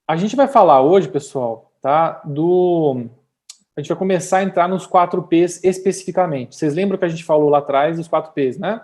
A gente vai falar hoje, pessoal, tá, a gente vai começar a entrar nos 4Ps especificamente. Vocês lembram que a gente falou lá atrás dos 4Ps, né?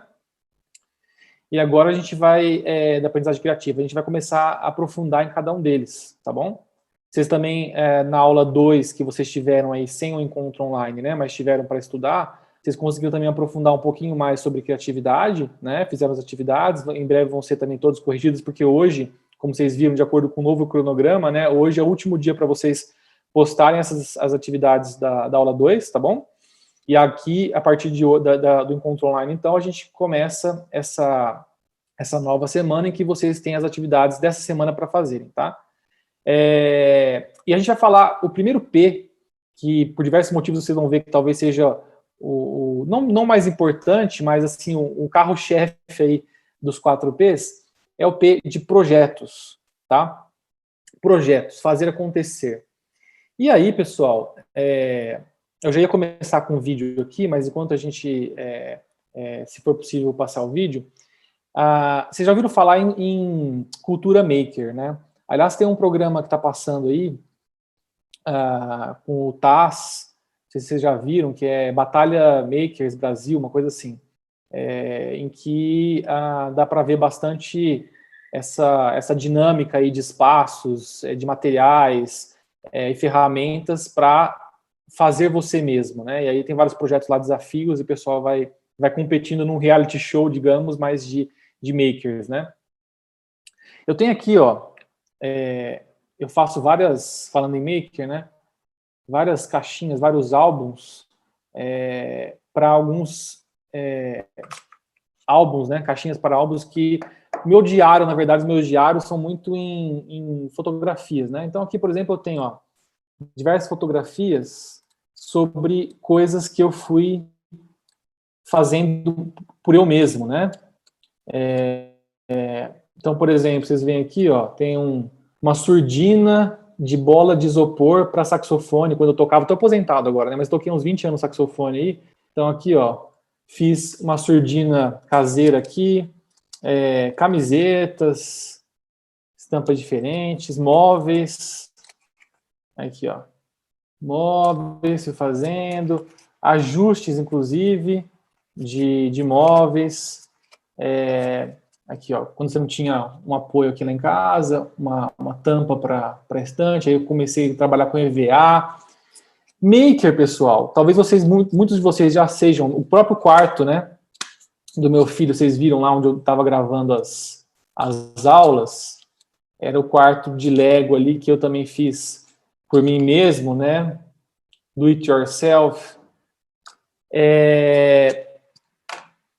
E agora a gente vai, da aprendizagem criativa, a gente vai começar a aprofundar em cada um deles, tá bom? Vocês também, na aula 2, que vocês tiveram aí sem o encontro online, né, mas tiveram para estudar, vocês conseguiram também aprofundar um pouquinho mais sobre criatividade, né, fizeram as atividades, em breve vão ser também todos corrigidos, porque hoje, como vocês viram, de acordo com o novo cronograma, né, hoje é o último dia para vocês postarem as atividades da aula 2, tá bom? E aqui, a partir do encontro online, então, a gente começa essa nova semana em que vocês têm as atividades dessa semana para fazerem, tá? E a gente vai falar o primeiro P, que por diversos motivos vocês vão ver que talvez seja não mais importante, mas assim, o carro-chefe aí dos 4Ps, é o P de projetos, tá? Projetos, fazer acontecer. E aí, pessoal, eu já ia começar com o vídeo aqui, mas enquanto a gente, se for possível, passar o vídeo, vocês já ouviram falar em cultura maker, né? Aliás, tem um programa que está passando aí, com o TAS, não sei se vocês já viram, que é Batalha Makers Brasil, uma coisa assim, em que dá para ver bastante essa dinâmica aí de espaços, de materiais e ferramentas para fazer você mesmo, né? E aí tem vários projetos lá, desafios, e o pessoal vai competindo num reality show, digamos, mais de makers, né? Eu tenho aqui, ó, eu faço várias, falando em maker, né? Várias caixinhas, vários álbuns para alguns álbuns, né? Caixinhas para álbuns que meu diário, na verdade, os meus diários são muito em fotografias, né? Então aqui, por exemplo, eu tenho, ó, diversas fotografias sobre coisas que eu fui fazendo por eu mesmo, né? Então, por exemplo, vocês veem aqui, ó, tem uma surdina de bola de isopor para saxofone, quando eu tocava, estou aposentado agora, né, mas toquei uns 20 anos saxofone aí, então aqui, ó, fiz uma surdina caseira aqui, camisetas, estampas diferentes, móveis, aqui, ó, móveis, fui fazendo, ajustes, inclusive, de móveis, aqui, ó, quando você não tinha um apoio aqui lá em casa, uma tampa para estante, aí eu comecei a trabalhar com EVA. Maker, pessoal, talvez muitos de vocês já sejam, o próprio quarto, né, do meu filho, vocês viram lá onde eu estava gravando as aulas, era o quarto de Lego ali, que eu também fiz por mim mesmo, né, do it yourself.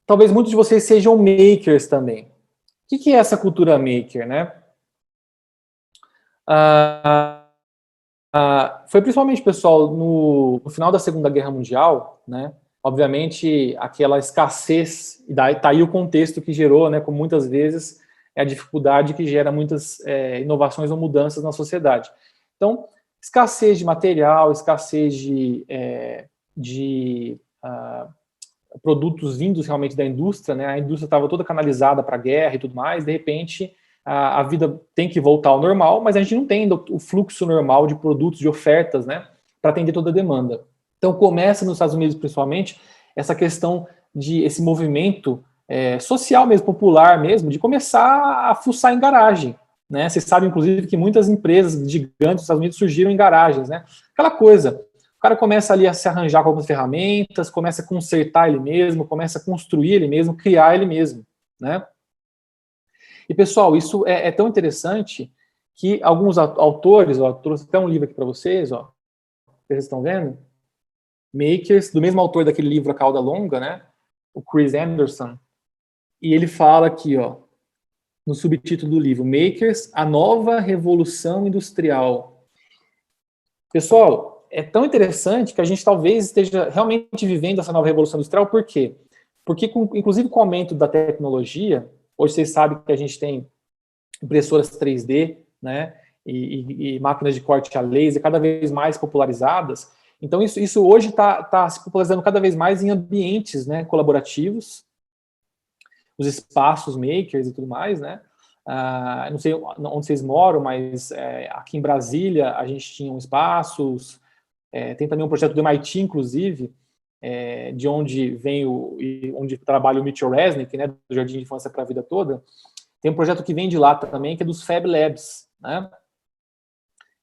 Talvez muitos de vocês sejam makers também. O que é essa cultura maker, né? Foi principalmente, pessoal, no final da Segunda Guerra Mundial, né? Obviamente, aquela escassez, e daí tá aí o contexto que gerou, né? Como muitas vezes é a dificuldade que gera muitas inovações ou mudanças na sociedade. Então, escassez de material, escassez de produtos vindos realmente da indústria, né? A indústria estava toda canalizada para a guerra e tudo mais, de repente a vida tem que voltar ao normal, mas a gente não tem o fluxo normal de produtos, de ofertas, né, para atender toda a demanda. Então começa nos Estados Unidos principalmente essa questão de esse movimento social mesmo, popular mesmo, de começar a fuçar em garagem, né? Vocês sabem, inclusive, que muitas empresas gigantes dos Estados Unidos surgiram em garagens, né? Aquela coisa, o cara começa ali a se arranjar com algumas ferramentas, começa a consertar ele mesmo, começa a construir ele mesmo, criar ele mesmo, né? E, pessoal, isso é tão interessante que alguns autores, ó, trouxe até um livro aqui para vocês, ó, vocês estão vendo? Makers, do mesmo autor daquele livro A Cauda Longa, né? O Chris Anderson. E ele fala aqui, ó, no subtítulo do livro, Makers, a nova revolução industrial. Pessoal, é tão interessante que a gente talvez esteja realmente vivendo essa nova revolução industrial, por quê? Porque, inclusive, com o aumento da tecnologia, hoje vocês sabem que a gente tem impressoras 3D, né, e máquinas de corte a laser cada vez mais popularizadas. Então, isso hoje está se popularizando cada vez mais em ambientes, né, colaborativos, os espaços makers e tudo mais, né, Não sei onde vocês moram, mas aqui em Brasília a gente tinha um espaços, tem também um projeto do MIT, inclusive, de onde vem onde trabalha o Mitchell Resnick, né, do Jardim de Infância para a Vida Toda. Tem um projeto que vem de lá também, que é dos Fab Labs, né?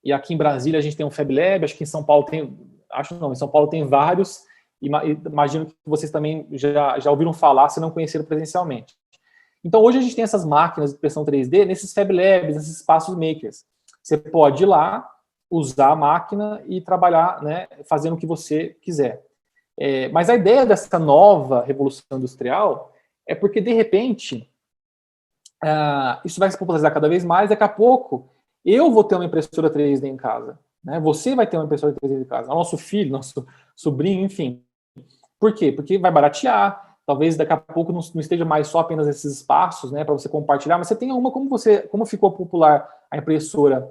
E aqui em Brasília a gente tem um Fab Lab, acho que em São Paulo tem, em São Paulo tem vários, imagino que vocês também já ouviram falar, se não conheceram presencialmente. Então hoje a gente tem essas máquinas de impressão 3D nesses Fab Labs, nesses espaços makers. Você pode ir lá, usar a máquina e trabalhar, né, fazendo o que você quiser. Mas a ideia dessa nova revolução industrial é porque, de repente, isso vai se popularizar cada vez mais. Daqui a pouco, eu vou ter uma impressora 3D em casa, né? Você vai ter uma impressora 3D em casa, nosso filho, nosso sobrinho, enfim. Por quê? Porque vai baratear, talvez daqui a pouco não esteja mais só apenas esses espaços, né, para você compartilhar, mas você tenha uma, como ficou popular a impressora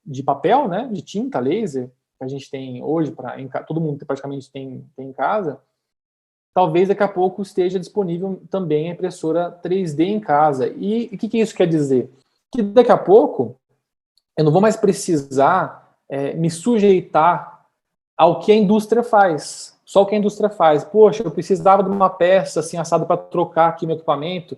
de papel, né, de tinta laser, que a gente tem hoje, todo mundo praticamente tem em casa, talvez daqui a pouco esteja disponível também a impressora 3D em casa. E o que isso quer dizer? Que daqui a pouco eu não vou mais precisar me sujeitar ao que a indústria faz. Só o que a indústria faz. Poxa, eu precisava de uma peça assim assada para trocar aqui meu equipamento.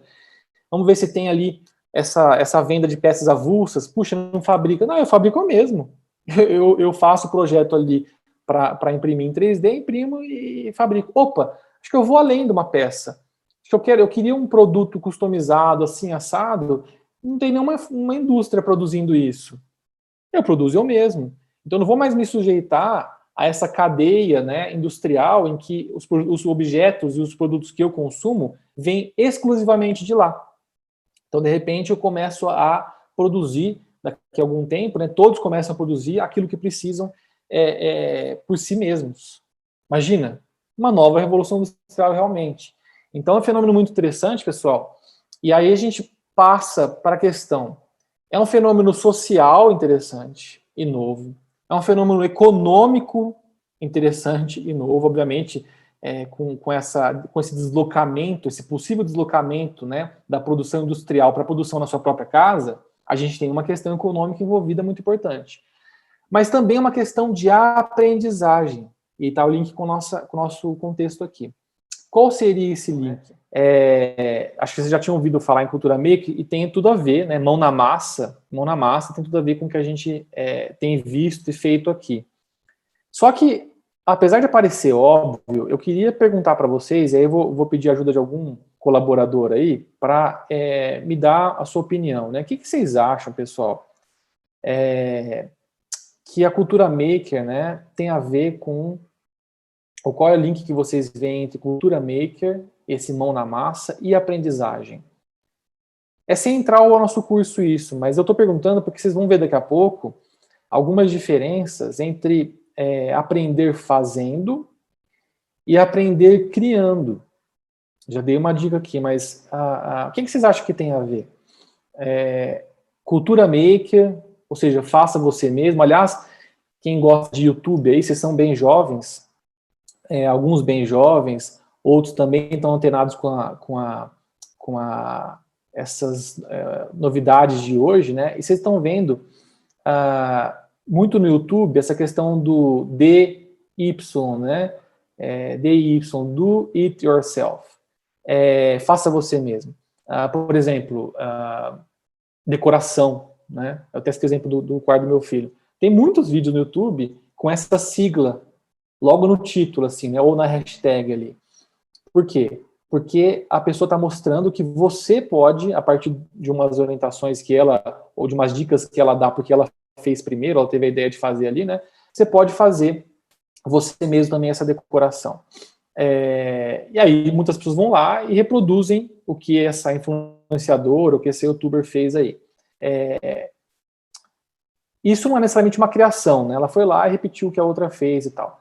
Vamos ver se tem ali essa venda de peças avulsas. Puxa, não fabrica. Não, eu fabrico eu mesmo. Eu faço o projeto ali para imprimir em 3D, imprimo e fabrico. Opa, acho que eu vou além de uma peça. Acho que eu queria um produto customizado, assim, assado. Não tem nenhuma uma indústria produzindo isso. Eu produzo eu mesmo. Então, eu não vou mais me sujeitar a essa cadeia, né, industrial em que os objetos e os produtos que eu consumo vêm exclusivamente de lá. Então, de repente, eu começo a produzir, daqui a algum tempo, né, todos começam a produzir aquilo que precisam por si mesmos. Imagina, uma nova revolução industrial realmente. Então, é um fenômeno muito interessante, pessoal. E aí a gente passa para a questão. É um fenômeno social interessante e novo. É um fenômeno econômico interessante e novo, obviamente, com esse deslocamento, esse possível deslocamento, né, da produção industrial para a produção na sua própria casa, a gente tem uma questão econômica envolvida muito importante. Mas também uma questão de aprendizagem. E está o link com o nosso contexto aqui. Qual seria esse link? Acho que vocês já tinham ouvido falar em cultura maker e tem tudo a ver, né? Mão na massa tem tudo a ver com o que a gente tem visto e feito aqui. Só que, apesar de parecer óbvio, eu queria perguntar para vocês, e aí eu vou pedir a ajuda de algum colaborador aí, para me dar a sua opinião, né? O que vocês acham, pessoal? Que a cultura maker, né, tem a ver com... Ou qual é o link que vocês veem entre cultura maker, esse mão na massa, e aprendizagem? É central ao nosso curso isso, mas eu estou perguntando porque vocês vão ver daqui a pouco algumas diferenças entre aprender fazendo e aprender criando. Já dei uma dica aqui, mas o que vocês acham que tem a ver? Cultura maker, ou seja, faça você mesmo. Aliás, quem gosta de YouTube aí, vocês são bem jovens, alguns bem jovens, outros também estão antenados com essas novidades de hoje, né? E vocês estão vendo muito no YouTube essa questão do DY, né? DY, do it yourself. Faça você mesmo. Por exemplo, decoração, né? Eu testo o exemplo do quarto do meu filho. Tem muitos vídeos no YouTube com essa sigla logo no título, assim, né? Ou na hashtag ali. Por quê? Porque a pessoa está mostrando que você pode, a partir de umas orientações que ela, ou de umas dicas que ela dá, porque ela fez primeiro, ela teve a ideia de fazer ali, né? Você pode fazer você mesmo também essa decoração. E aí muitas pessoas vão lá e reproduzem o que essa influenciadora, o que esse youtuber fez aí. Isso não é necessariamente uma criação, né? Ela foi lá e repetiu o que a outra fez e tal.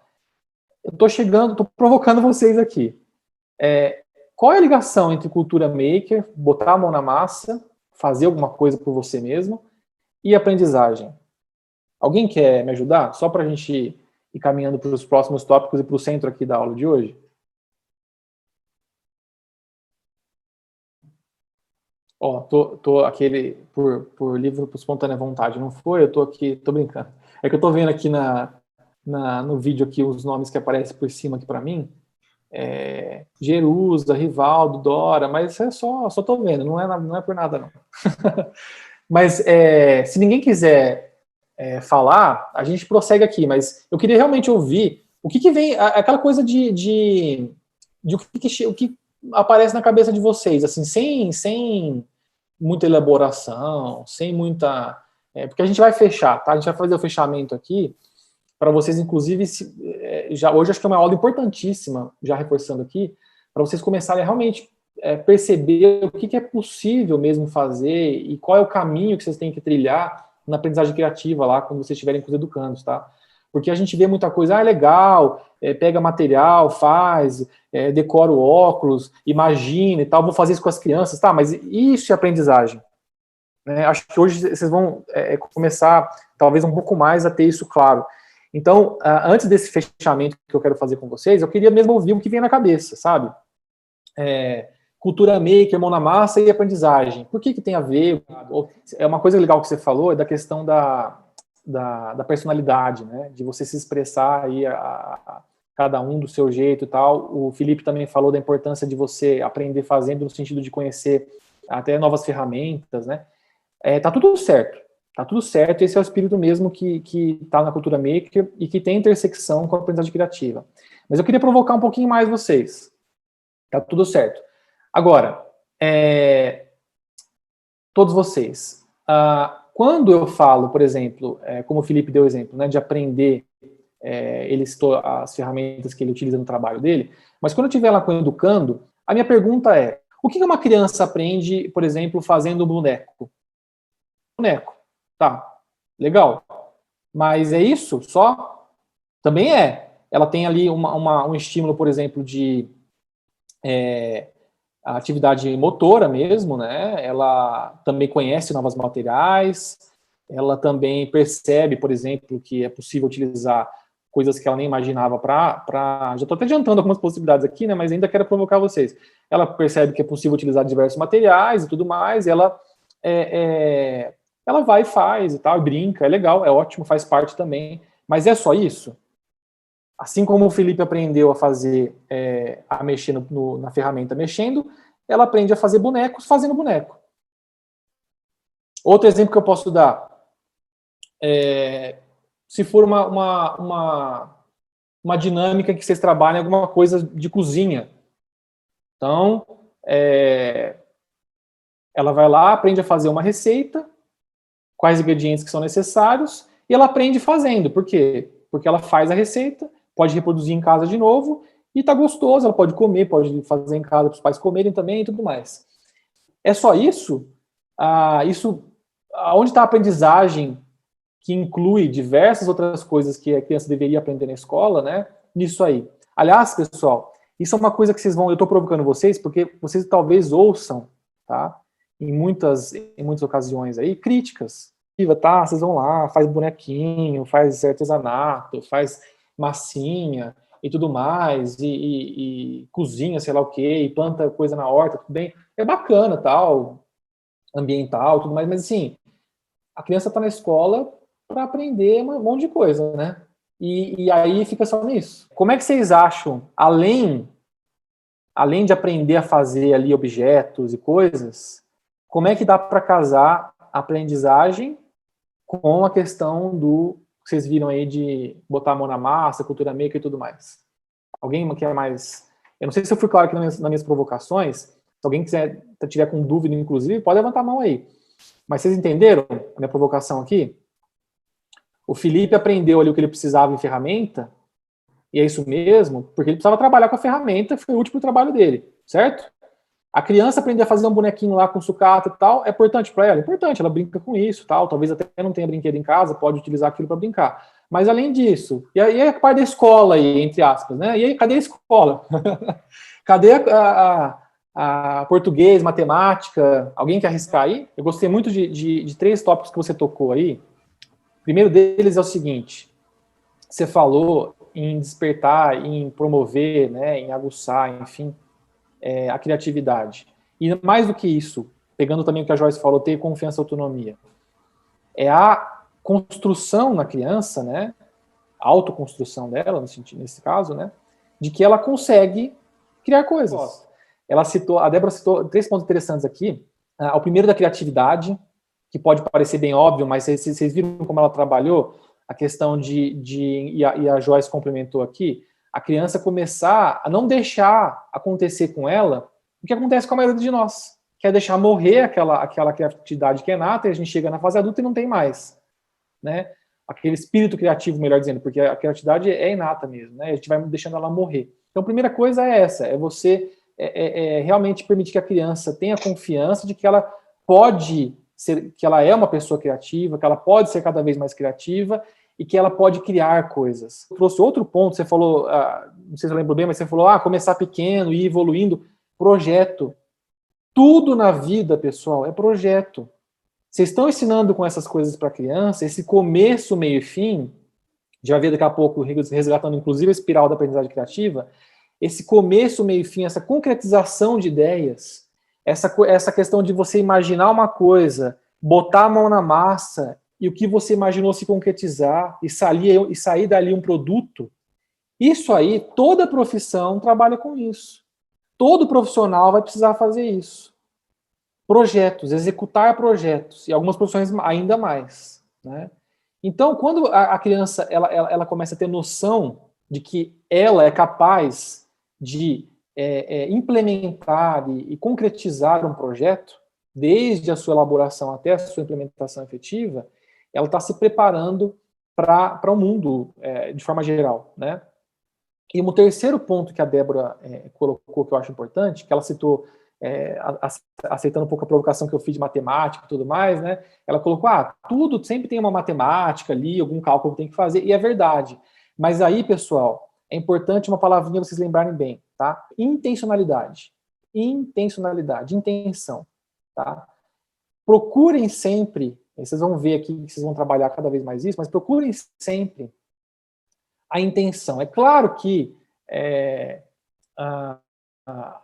Eu estou provocando vocês aqui. Qual é a ligação entre cultura maker, botar a mão na massa, fazer alguma coisa por você mesmo, e aprendizagem? Alguém quer me ajudar? Só para a gente ir caminhando para os próximos tópicos e para o centro aqui da aula de hoje. Ó, tô aquele, por livre, por espontânea vontade, não foi? Eu tô aqui, tô brincando. É que eu tô vendo aqui no vídeo aqui os nomes que aparecem por cima aqui para mim. Jerusa, Rivaldo, Dora, mas é só tô vendo, não é por nada não. Mas se ninguém quiser falar, a gente prossegue aqui, mas eu queria realmente ouvir o que vem, aquela coisa de o que aparece na cabeça de vocês, assim, sem muita elaboração, sem muita... porque a gente vai fechar, tá? A gente vai fazer o fechamento aqui, para vocês, inclusive, já hoje acho que é uma aula importantíssima, já reforçando aqui, para vocês começarem a realmente perceber o que é possível mesmo fazer e qual é o caminho que vocês têm que trilhar na aprendizagem criativa lá, quando vocês estiverem com os educandos, tá? Porque a gente vê muita coisa, legal, pega material, faz, decora o óculos, imagina e tal, vou fazer isso com as crianças, tá? Mas isso é aprendizagem. Né? Acho que hoje vocês vão começar, talvez, um pouco mais a ter isso claro. Então, antes desse fechamento que eu quero fazer com vocês, eu queria mesmo ouvir o que vem na cabeça, sabe? Cultura maker, mão na massa e aprendizagem. Por que tem a ver? É uma coisa legal que você falou, é da questão da personalidade, né? De você se expressar aí cada um do seu jeito e tal. O Felipe também falou da importância de você aprender fazendo, no sentido de conhecer até novas ferramentas, né? Tá tudo certo. Tá tudo certo, esse é o espírito mesmo que tá na cultura maker e que tem intersecção com a aprendizagem criativa. Mas eu queria provocar um pouquinho mais vocês. Tá tudo certo. Agora, todos vocês, quando eu falo, por exemplo, como o Felipe deu exemplo, né, de aprender ele citou as ferramentas que ele utiliza no trabalho dele, mas quando eu estiver lá com o educando, a minha pergunta é, o que uma criança aprende, por exemplo, fazendo um boneco? Boneco. Tá, legal. Mas é isso só? Também é. Ela tem ali um estímulo, por exemplo, de atividade motora mesmo, né? Ela também conhece novos materiais, ela também percebe, por exemplo, que é possível utilizar coisas que ela nem imaginava para... Já estou até adiantando algumas possibilidades aqui, né? Mas ainda quero provocar vocês. Ela percebe que é possível utilizar diversos materiais e tudo mais, e ela vai e faz e tal, e brinca, é legal, é ótimo, faz parte também. Mas é só isso? Assim como o Felipe aprendeu a fazer, a mexer na ferramenta mexendo, ela aprende a fazer bonecos fazendo boneco. Outro exemplo que eu posso dar, se for uma dinâmica que vocês trabalhem alguma coisa de cozinha. Então, ela vai lá, aprende a fazer uma receita, quais ingredientes que são necessários, e ela aprende fazendo. Por quê? Porque ela faz a receita, pode reproduzir em casa de novo, e tá gostoso, ela pode comer, pode fazer em casa para os pais comerem também e tudo mais. É só isso? Onde está a aprendizagem que inclui diversas outras coisas que a criança deveria aprender na escola, né? Nisso aí. Aliás, pessoal, isso é uma coisa que eu estou provocando vocês, porque vocês talvez ouçam, tá? Em muitas ocasiões aí, críticas. Tá, vocês vão lá, faz bonequinho, faz artesanato, faz massinha e tudo mais, e cozinha, sei lá o quê, e planta coisa na horta, tudo bem. É bacana, tal, ambiental, tudo mais, mas assim, a criança está na escola para aprender um monte de coisa, né? E aí fica só nisso. Como é que vocês acham, além de aprender a fazer ali objetos e coisas, como é que dá para casar a aprendizagem com a questão do que vocês viram aí de botar a mão na massa, cultura maker e tudo mais? Alguém quer mais? Eu não sei se eu fui claro aqui nas minhas provocações. Se alguém tiver com dúvida, inclusive, pode levantar a mão aí. Mas vocês entenderam a minha provocação aqui? O Felipe aprendeu ali o que ele precisava em ferramenta, e é isso mesmo, porque ele precisava trabalhar com a ferramenta, foi o último trabalho dele, certo? A criança aprender a fazer um bonequinho lá com sucata e tal, é importante para ela? É importante, ela brinca com isso, tal, talvez até não tenha brinquedo em casa, pode utilizar aquilo para brincar. Mas além disso, e aí a parte da escola aí, entre aspas, né? E aí, cadê a escola? Cadê a português, matemática? Alguém quer arriscar aí? Eu gostei muito de 3 tópicos que você tocou aí. O primeiro deles é o seguinte: você falou em despertar, em promover, né, em aguçar, enfim, a criatividade. E mais do que isso, pegando também o que a Joyce falou, ter confiança e autonomia, é a construção na criança, né, a autoconstrução dela, nesse caso, né, de que ela consegue criar coisas. A Débora citou 3 pontos interessantes aqui. O primeiro da criatividade, que pode parecer bem óbvio, mas vocês viram como ela trabalhou a questão e a Joyce complementou aqui, a criança começar a não deixar acontecer com ela o que acontece com a maioria de nós, que é deixar morrer aquela criatividade que é nata, e a gente chega na fase adulta e não tem mais, né? Aquele espírito criativo, melhor dizendo, porque a criatividade é inata mesmo, né? A gente vai deixando ela morrer. Então, a primeira coisa é essa, é você realmente permitir que a criança tenha confiança de que ela pode ser, que ela é uma pessoa criativa, que ela pode ser cada vez mais criativa e que ela pode criar coisas. Eu trouxe outro ponto, você falou, não sei se eu lembro bem, mas você falou, começar pequeno e ir evoluindo. Projeto. Tudo na vida, pessoal, é projeto. Vocês estão ensinando com essas coisas para a criança, esse começo, meio e fim, já ver daqui a pouco, resgatando inclusive a espiral da aprendizagem criativa, esse começo, meio e fim, essa concretização de ideias, essa questão de você imaginar uma coisa, botar a mão na massa, e o que você imaginou se concretizar, e sair dali um produto, isso aí, toda profissão trabalha com isso. Todo profissional vai precisar fazer isso. Projetos, executar projetos, e algumas profissões ainda mais, né? Então, quando a criança ela começa a ter noção de que ela é capaz de implementar e concretizar um projeto, desde a sua elaboração até a sua implementação efetiva, ela está se preparando para o mundo de forma geral, né? E um terceiro ponto que a Débora colocou, que eu acho importante, que ela citou, aceitando um pouco a provocação que eu fiz de matemática e tudo mais, né? Ela colocou, tudo sempre tem uma matemática ali, algum cálculo que tem que fazer, e é verdade. Mas aí, pessoal, é importante uma palavrinha vocês lembrarem bem, tá? Intencionalidade. Intencionalidade, intenção, tá? Procurem sempre, vocês vão ver aqui que vocês vão trabalhar cada vez mais isso, mas procurem sempre a intenção. É claro que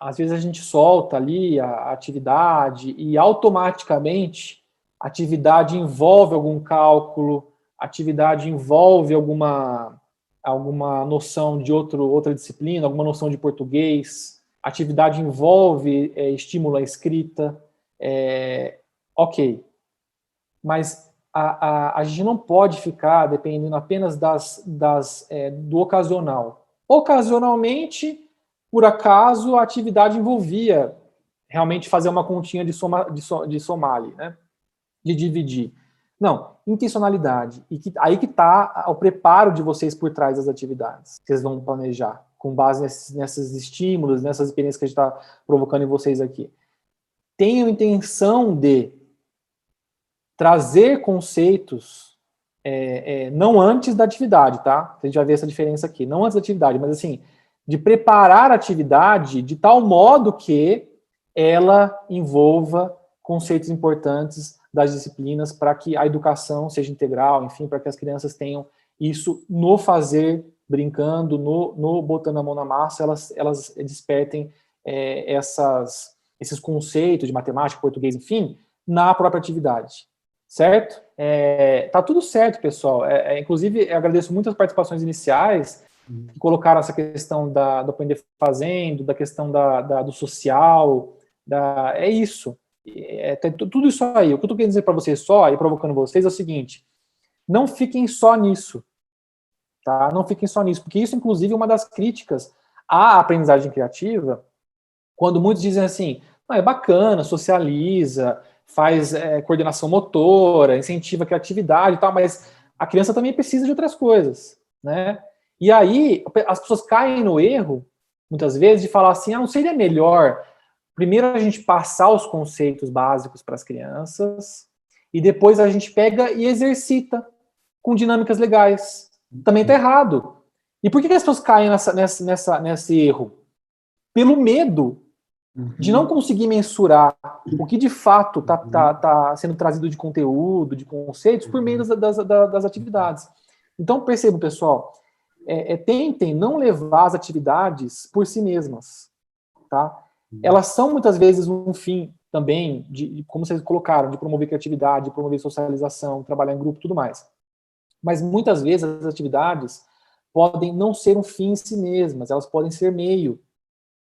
às vezes a gente solta ali a atividade e automaticamente a atividade envolve algum cálculo, a atividade envolve alguma noção de outra disciplina, alguma noção de português, a atividade envolve estímulo à escrita, ok. Mas a gente não pode ficar dependendo apenas do ocasional. Ocasionalmente, por acaso, a atividade envolvia realmente fazer uma continha de somar ali, né? De dividir. Não, intencionalidade. E aí que está o preparo de vocês por trás das atividades que vocês vão planejar, com base nesses estímulos, nessas experiências que a gente está provocando em vocês aqui. Tenham intenção de trazer conceitos não antes da atividade, tá? A gente vai ver essa diferença aqui. Não antes da atividade, mas assim, de preparar a atividade de tal modo que ela envolva conceitos importantes das disciplinas para que a educação seja integral, enfim, para que as crianças tenham isso no fazer, brincando, no botando a mão na massa, elas despertem esses conceitos de matemática, português, enfim, na própria atividade. Certo? Tá tudo certo, pessoal. Inclusive, eu agradeço muito as participações iniciais que colocaram essa questão do aprender fazendo, da questão do social, é isso. Tudo isso aí. O que eu tô querendo dizer para vocês só, e provocando vocês, é o seguinte: não fiquem só nisso. Tá? Não fiquem só nisso, porque isso, inclusive, é uma das críticas à aprendizagem criativa, quando muitos dizem assim, é bacana, socializa, faz coordenação motora, incentiva a criatividade e tal, mas a criança também precisa de outras coisas, né? E aí as pessoas caem no erro, muitas vezes, de falar assim, não seria melhor primeiro a gente passar os conceitos básicos para as crianças e depois a gente pega e exercita com dinâmicas legais. Também está errado. E por que as pessoas caem nesse erro? Pelo medo de não conseguir mensurar o que de fato tá sendo trazido de conteúdo, de conceitos, por meio das atividades. Então, percebam, pessoal, tentem não levar as atividades por si mesmas, tá? Elas são, muitas vezes, um fim também, como vocês colocaram, de promover criatividade, de promover socialização, trabalhar em grupo, tudo mais. Mas muitas vezes as atividades podem não ser um fim em si mesmas, elas podem ser meio,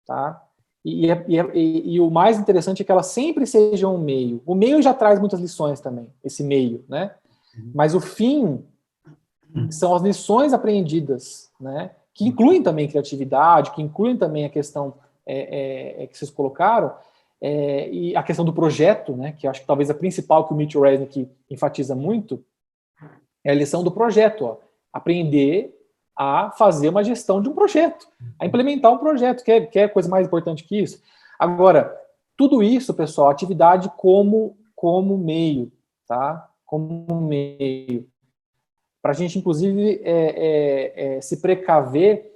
tá? E o mais interessante é que elas sempre sejam um meio. O meio já traz muitas lições também, esse meio, né? Mas o fim são as lições aprendidas, né? Que incluem também criatividade, que incluem também a questão que vocês colocaram, e a questão do projeto, né? Que eu acho que talvez a principal que o Mitchell Resnick enfatiza muito é a lição do projeto, ó. Aprender a fazer uma gestão de um projeto, a implementar um projeto, que é coisa mais importante que isso. Agora, tudo isso, pessoal, atividade como meio, tá? Como meio. Para a gente, inclusive, se precaver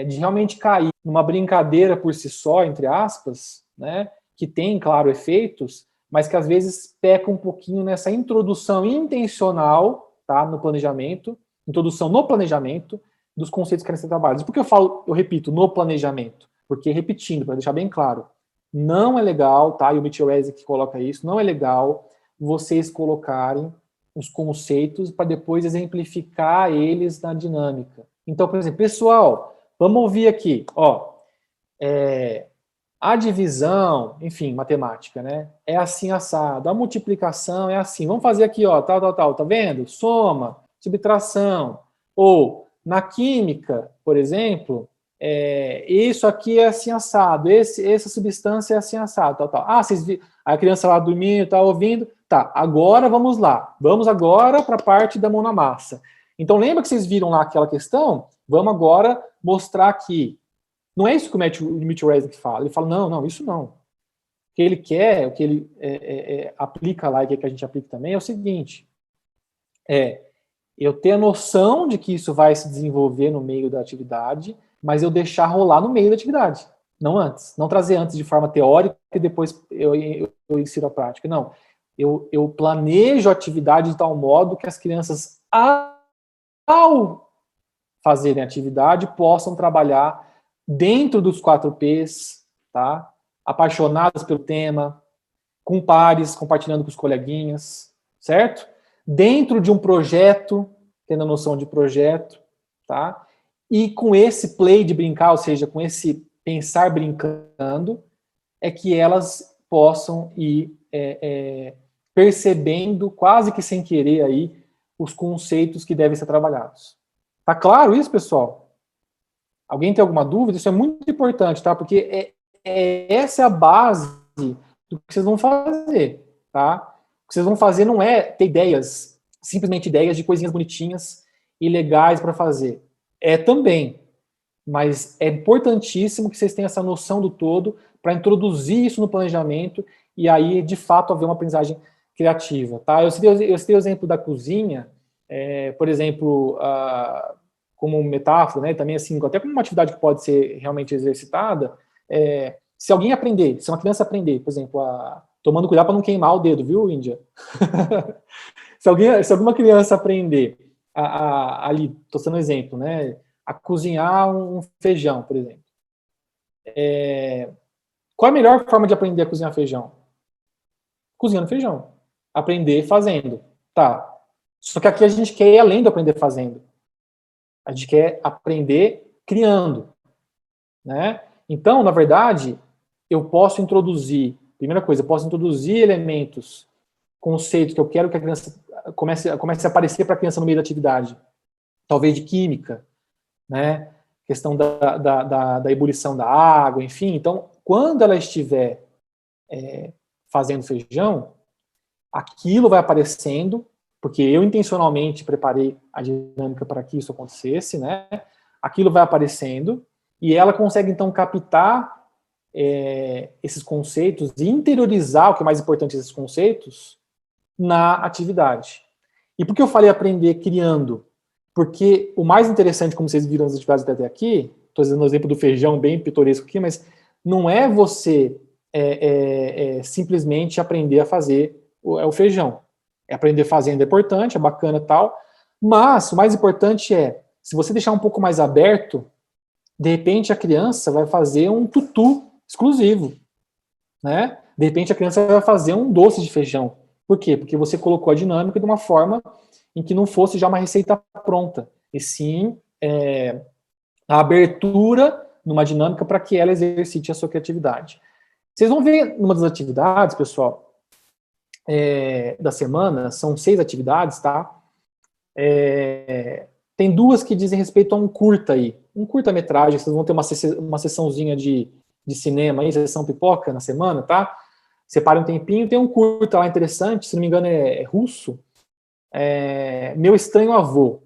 de realmente cair numa brincadeira por si só, entre aspas, né? Que tem, claro, efeitos, mas que às vezes peca um pouquinho nessa introdução intencional, tá? No planejamento, introdução no planejamento dos conceitos que querem ser trabalhados. Por que eu repito, no planejamento? Porque, repetindo, para deixar bem claro, não é legal, tá? E o Mitchell Resnick coloca isso, não é legal vocês colocarem os conceitos para depois exemplificar eles na dinâmica. Então, por exemplo, pessoal, vamos ouvir aqui, ó, a divisão, enfim, matemática, né? É assim assado, a multiplicação é assim. Vamos fazer aqui, ó, tal, tá vendo? Soma, subtração. Ou, na química, por exemplo, isso aqui é assim assado, essa substância é assim assado, tal. Ah, vocês viram? A criança lá dormindo, tá ouvindo. Tá, agora vamos lá. Vamos agora para a parte da mão na massa. Então, lembra que vocês viram lá aquela questão? Vamos agora mostrar aqui. Não é isso que o Mitchell Resnick fala. Ele fala, não, isso não. O que ele quer, o que ele aplica lá e quer que a gente aplique também é o seguinte. Eu ter a noção de que isso vai se desenvolver no meio da atividade, mas eu deixar rolar no meio da atividade. Não antes. Não trazer antes de forma teórica e depois eu insiro a prática. Não. Eu planejo a atividade de tal modo que as crianças, ao fazerem atividade, possam trabalhar dentro dos 4 Ps, tá? Apaixonadas pelo tema, com pares, compartilhando com os coleguinhas, certo? Dentro de um projeto, tendo a noção de projeto, tá? E com esse play de brincar, ou seja, com esse pensar brincando, é que elas possam ir percebendo, quase que sem querer aí, os conceitos que devem ser trabalhados. Tá claro isso, pessoal? Alguém tem alguma dúvida? Isso é muito importante, tá? Porque essa é a base do que vocês vão fazer, tá? O que vocês vão fazer não é ter ideias, simplesmente ideias de coisinhas bonitinhas e legais para fazer. É também, mas é importantíssimo que vocês tenham essa noção do todo para introduzir isso no planejamento e aí, de fato, haver uma aprendizagem criativa, tá? Eu citei o exemplo da cozinha, por exemplo, como metáfora, né, também assim, até como uma atividade que pode ser realmente exercitada, se alguém aprender, se uma criança aprender, por exemplo, tomando cuidado para não queimar o dedo, viu, Índia? se alguma criança aprender ali, estou dando um exemplo, né, a cozinhar um feijão, por exemplo. Qual a melhor forma de aprender a cozinhar feijão? Cozinhando feijão. Aprender fazendo. Tá. Só que aqui a gente quer ir além do aprender fazendo. A gente quer aprender criando, né? Então, na verdade, eu posso introduzir, primeira coisa, eu posso introduzir elementos, conceitos que eu quero que a criança comece a aparecer para a criança no meio da atividade. Talvez de química, né? Questão da ebulição da água, enfim. Então, quando ela estiver fazendo feijão, aquilo vai aparecendo, porque eu intencionalmente preparei a dinâmica para que isso acontecesse, né? Aquilo vai aparecendo e ela consegue então captar esses conceitos e interiorizar, o que é mais importante, esses conceitos na atividade. E por que eu falei aprender criando? Porque o mais interessante, como vocês viram nas atividades até aqui, estou dando o exemplo do feijão bem pitoresco aqui, mas não é você simplesmente aprender a fazer o feijão. Aprender fazendo é importante, é bacana e tal, mas o mais importante se você deixar um pouco mais aberto, de repente a criança vai fazer um tutu exclusivo, né? De repente a criança vai fazer um doce de feijão. Por quê? Porque você colocou a dinâmica de uma forma em que não fosse já uma receita pronta, e sim a abertura numa dinâmica para que ela exercite a sua criatividade. Vocês vão ver numa das atividades, pessoal, da semana, são 6 atividades, tá? Tem 2 que dizem respeito a um curta aí, um curta-metragem, vocês vão ter uma sessãozinha de cinema aí, sessão pipoca na semana, tá? Separe um tempinho, tem um curta lá interessante, se não me engano é russo, Meu Estranho Avô,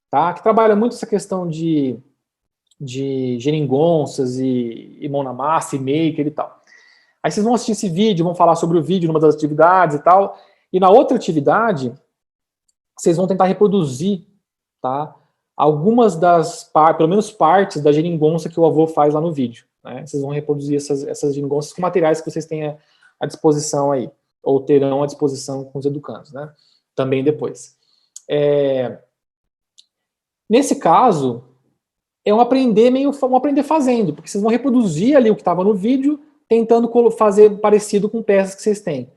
tá? Que trabalha muito essa questão de geringonças e mão na massa, e maker e tal. Aí vocês vão assistir esse vídeo, vão falar sobre o vídeo numa das atividades e tal, e na outra atividade, vocês vão tentar reproduzir, tá? Algumas pelo menos partes da geringonça que o avô faz lá no vídeo, né? Vocês vão reproduzir essas geringonças com materiais que vocês têm à disposição aí, ou terão à disposição com os educandos, né? Também depois. Nesse caso, é um aprender fazendo, porque vocês vão reproduzir ali o que estava no vídeo, tentando fazer parecido com peças que vocês têm.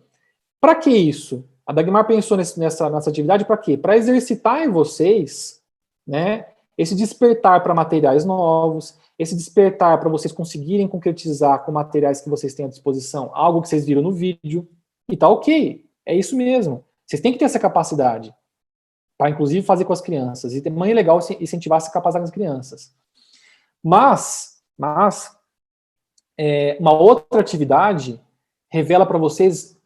Para que isso? A Dagmar pensou nessa atividade para quê? Para exercitar em vocês, né, esse despertar para materiais novos, esse despertar para vocês conseguirem concretizar com materiais que vocês têm à disposição, algo que vocês viram no vídeo, e tá ok, é isso mesmo. Vocês têm que ter essa capacidade, para inclusive fazer com as crianças, e também é legal incentivar essa capacidade das crianças. Mas uma outra atividade revela para vocês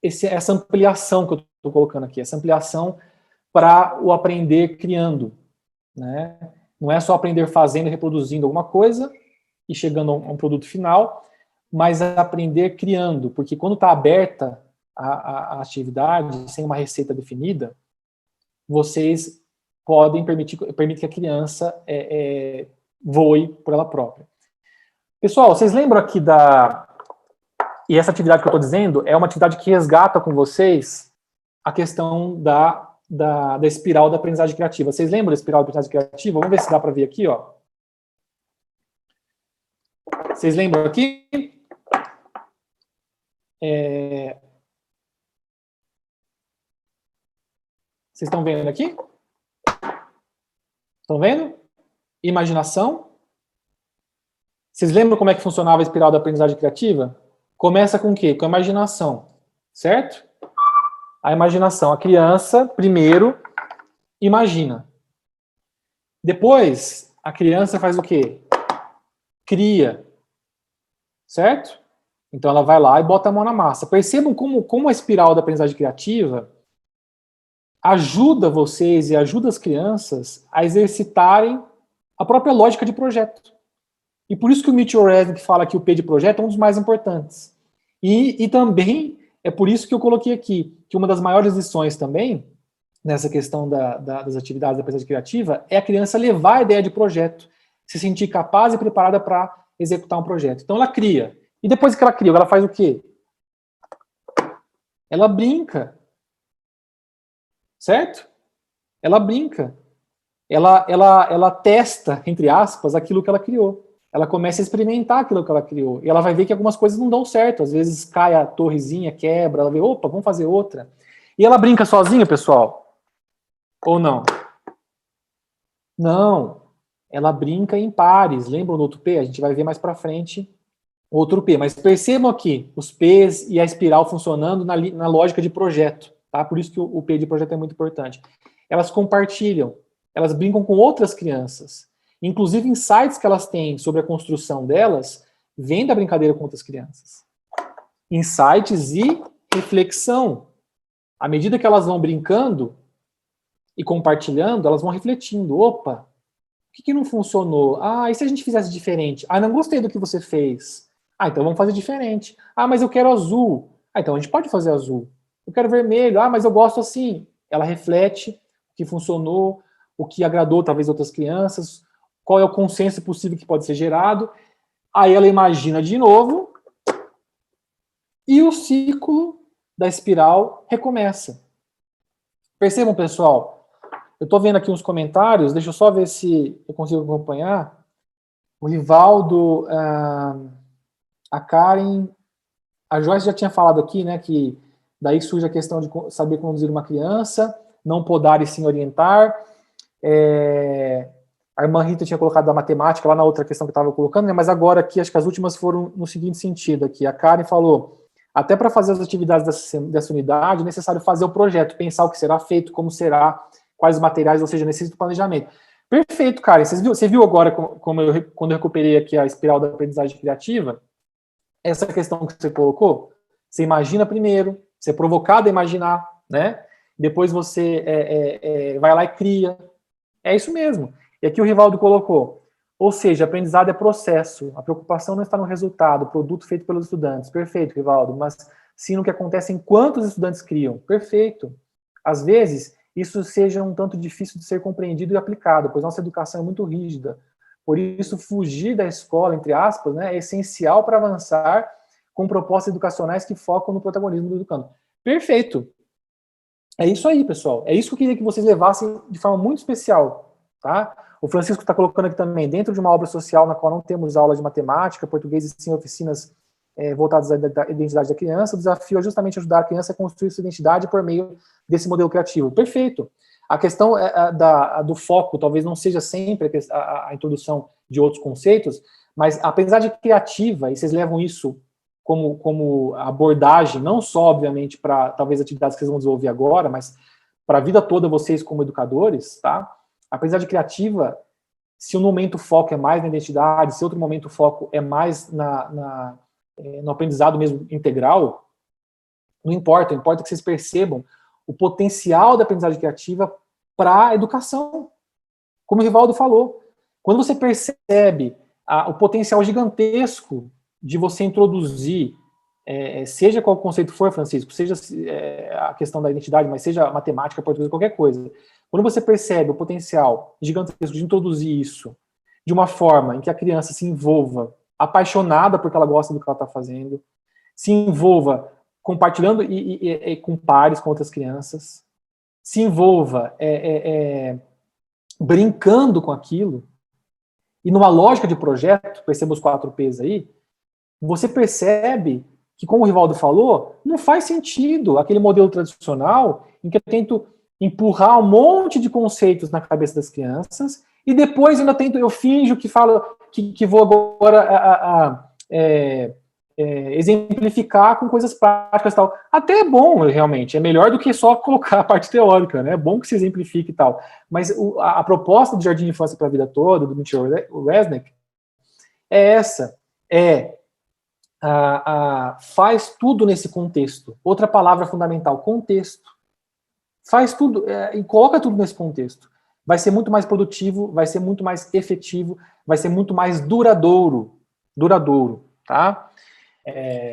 essa ampliação que eu estou colocando aqui, essa ampliação para o aprender criando, né? Não é só aprender fazendo e reproduzindo alguma coisa e chegando a um produto final, mas aprender criando, porque quando está aberta a atividade, sem uma receita definida, vocês podem permitir que a criança voe por ela própria. Pessoal, vocês lembram aqui e essa atividade que eu estou dizendo é uma atividade que resgata com vocês a questão da espiral da aprendizagem criativa. Vocês lembram da espiral da aprendizagem criativa? Vamos ver se dá para ver aqui, ó. Vocês lembram aqui? Vocês estão vendo aqui? Estão vendo? Imaginação. Vocês lembram como é que funcionava a espiral da aprendizagem criativa? Começa com o quê? Com a imaginação, certo? A imaginação. A criança, primeiro, imagina. Depois, a criança faz o quê? Cria. Certo? Então, ela vai lá e bota a mão na massa. Percebam como a espiral da aprendizagem criativa ajuda vocês e ajuda as crianças a exercitarem a própria lógica de projeto. E por isso que o Mitchell Resnick fala que o P de projeto é um dos mais importantes. E também é por isso que eu coloquei aqui que uma das maiores lições também, nessa questão das atividades da aprendizagem criativa, é a criança levar a ideia de projeto, se sentir capaz e preparada para executar um projeto. Então ela cria. E depois que ela cria, ela faz o quê? Ela brinca. Certo? Ela brinca. Ela testa, entre aspas, aquilo que ela criou. Ela começa a experimentar aquilo que ela criou. E ela vai ver que algumas coisas não dão certo. Às vezes cai a torrezinha, quebra, ela vê, opa, vamos fazer outra. E ela brinca sozinha, pessoal? Ou não? Não. Ela brinca em pares. Lembram do outro P? A gente vai ver mais pra frente outro P. Mas percebam aqui os P's e a espiral funcionando na lógica de projeto. Tá? Por isso que o P de projeto é muito importante. Elas compartilham. Elas brincam com outras crianças. Inclusive, insights que elas têm sobre a construção delas vêm da brincadeira com outras crianças. Insights e reflexão. À medida que elas vão brincando e compartilhando, elas vão refletindo. Opa, o que não funcionou? Ah, e se a gente fizesse diferente? Ah, não gostei do que você fez. Ah, então vamos fazer diferente. Ah, mas eu quero azul. Ah, então a gente pode fazer azul. Eu quero vermelho. Ah, mas eu gosto assim. Ela reflete o que funcionou, o que agradou talvez outras crianças, qual é o consenso possível que pode ser gerado. Aí ela imagina de novo e o ciclo da espiral recomeça. Percebam, pessoal? Eu estou vendo aqui uns comentários, deixa eu só ver se eu consigo acompanhar. O Rivaldo, a Karen A Joyce já tinha falado aqui, né, que daí surge a questão de saber conduzir uma criança, não podar e sim orientar. A irmã Rita tinha colocado da matemática lá na outra questão que eu estava colocando, né, mas agora aqui, acho que as últimas foram no seguinte sentido aqui. A Karen falou, até para fazer as atividades dessa unidade, é necessário fazer o projeto, pensar o que será feito, como será, quais materiais, ou seja, necessita de planejamento. Perfeito, Karen. Você viu agora, quando eu recuperei aqui a espiral da aprendizagem criativa, essa questão que você colocou? Você imagina primeiro, você é provocado a imaginar, né? Depois você vai lá e cria. É isso mesmo. E aqui o Rivaldo colocou. Ou seja, aprendizado é processo. A preocupação não está no resultado, produto feito pelos estudantes. Perfeito, Rivaldo. Mas sim no que acontece enquanto os estudantes criam. Perfeito. Às vezes, isso seja um tanto difícil de ser compreendido e aplicado, pois nossa educação é muito rígida. Por isso, fugir da escola, entre aspas, né, é essencial para avançar com propostas educacionais que focam no protagonismo do educando. Perfeito. É isso aí, pessoal. É isso que eu queria que vocês levassem de forma muito especial, tá? O Francisco está colocando aqui também, dentro de uma obra social na qual não temos aula de matemática, português e sim oficinas voltadas à identidade da criança, o desafio é justamente ajudar a criança a construir sua identidade por meio desse modelo criativo. Perfeito. A questão do foco talvez não seja sempre a introdução de outros conceitos, mas apesar de criativa, e vocês levam isso como abordagem, não só, obviamente, para talvez atividades que vocês vão desenvolver agora, mas para a vida toda vocês como educadores, tá? Apesar de criativa, se um momento foco é mais na identidade, se outro momento foco é mais no aprendizado mesmo integral, não importa, importa que vocês percebam o potencial da aprendizagem criativa para a educação. Como o Rivaldo falou, quando você percebe o potencial gigantesco de você introduzir, seja qual conceito for, Francisco, seja a questão da identidade, mas seja matemática, português, qualquer coisa, quando você percebe o potencial gigantesco de introduzir isso de uma forma em que a criança se envolva, apaixonada porque ela gosta do que ela está fazendo, se envolva compartilhando com pares, com outras crianças, se envolva brincando com aquilo, e numa lógica de projeto, perceba os 4 P's aí, você percebe que, como o Rivaldo falou, não faz sentido aquele modelo tradicional em que eu tento empurrar um monte de conceitos na cabeça das crianças e depois eu finjo que falo que vou agora exemplificar com coisas práticas e tal. Até é bom, realmente, é melhor do que só colocar a parte teórica, né? É bom que se exemplifique e tal. Mas a proposta do Jardim de Infância para a Vida Toda, do Mitchell Resnick, é essa, faz tudo nesse contexto. Outra palavra fundamental, contexto. Faz tudo e coloca tudo nesse contexto. Vai ser muito mais produtivo, vai ser muito mais efetivo, vai ser muito mais duradouro, tá?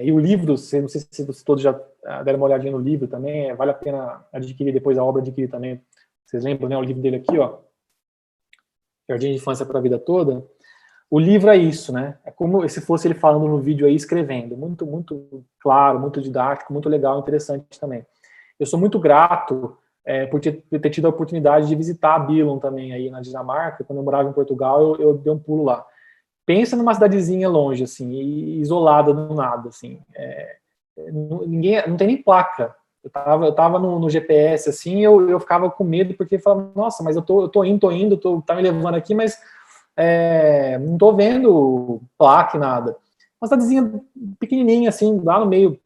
E o livro, não sei se vocês todos já deram uma olhadinha no livro também, vale a pena adquirir depois a obra, adquirir também. Vocês lembram, né? O livro dele aqui, ó, Jardim de Infância para a Vida Toda. O livro é isso, né? É como se fosse ele falando no vídeo aí, escrevendo. Muito, muito claro, muito didático, muito legal, interessante também. Eu sou muito grato por ter tido a oportunidade de visitar a Billund também aí na Dinamarca. Quando eu morava em Portugal, eu dei um pulo lá. Pensa numa cidadezinha longe, assim, isolada do nada, assim. Não tem nem placa. Eu tava no GPS, assim, eu ficava com medo, porque eu falava, nossa, mas eu tô indo, tá me levando aqui, mas não tô vendo placa e nada. Uma cidadezinha pequenininha, assim, lá no meio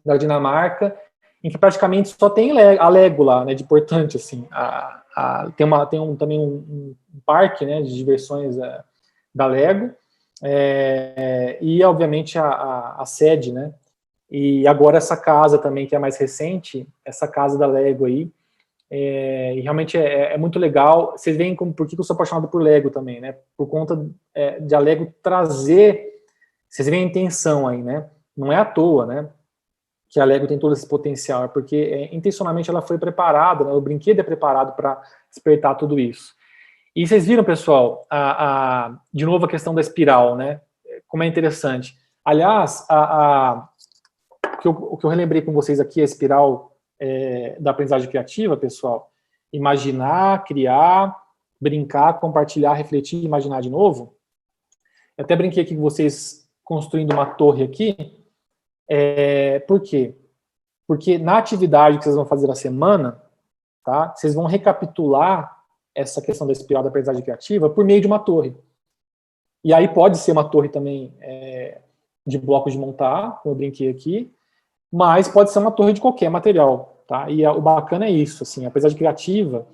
da Dinamarca, em que praticamente só tem a Lego lá, né, de importante, assim. Tem também um parque, né, de diversões da Lego, e obviamente a sede, né, e agora essa casa também, que é mais recente, essa casa da Lego aí, e realmente é muito legal. Vocês veem por que eu sou apaixonado por Lego também, né, por conta de a Lego trazer, vocês veem a intenção aí, né, não é à toa, né, que a Lego tem todo esse potencial, porque intencionalmente ela foi preparada, né, o brinquedo é preparado para despertar tudo isso. E vocês viram, pessoal, de novo a questão da espiral, né? Como é interessante. Aliás, o que eu relembrei com vocês aqui, a espiral da aprendizagem criativa, pessoal, imaginar, criar, brincar, compartilhar, refletir, imaginar de novo. Eu até brinquei aqui com vocês construindo uma torre aqui, Por quê? Porque na atividade que vocês vão fazer na semana, tá, vocês vão recapitular essa questão da espiral da aprendizagem criativa por meio de uma torre. E aí pode ser uma torre também de blocos de montar, como eu brinquei aqui, mas pode ser uma torre de qualquer material, tá? E o bacana é isso, assim, a aprendizagem criativa,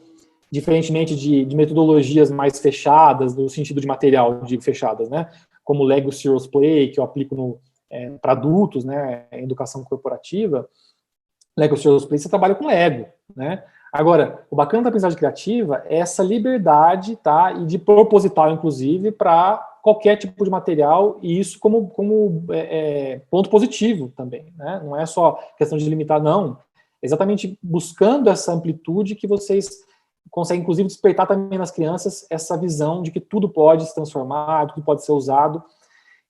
diferentemente de metodologias mais fechadas, no sentido de material, de fechadas, né? Como o Lego Serious Play, que eu aplico para adultos, né? Educação corporativa. Lego Serious Play, você trabalha com Lego, né? Agora, o bacana da aprendizagem criativa é essa liberdade, tá? E de proposital, inclusive, para qualquer tipo de material, e isso como ponto positivo também, né? Não é só questão de limitar, não. Exatamente buscando essa amplitude que vocês conseguem, inclusive, despertar também nas crianças essa visão de que tudo pode se transformar, tudo pode ser usado,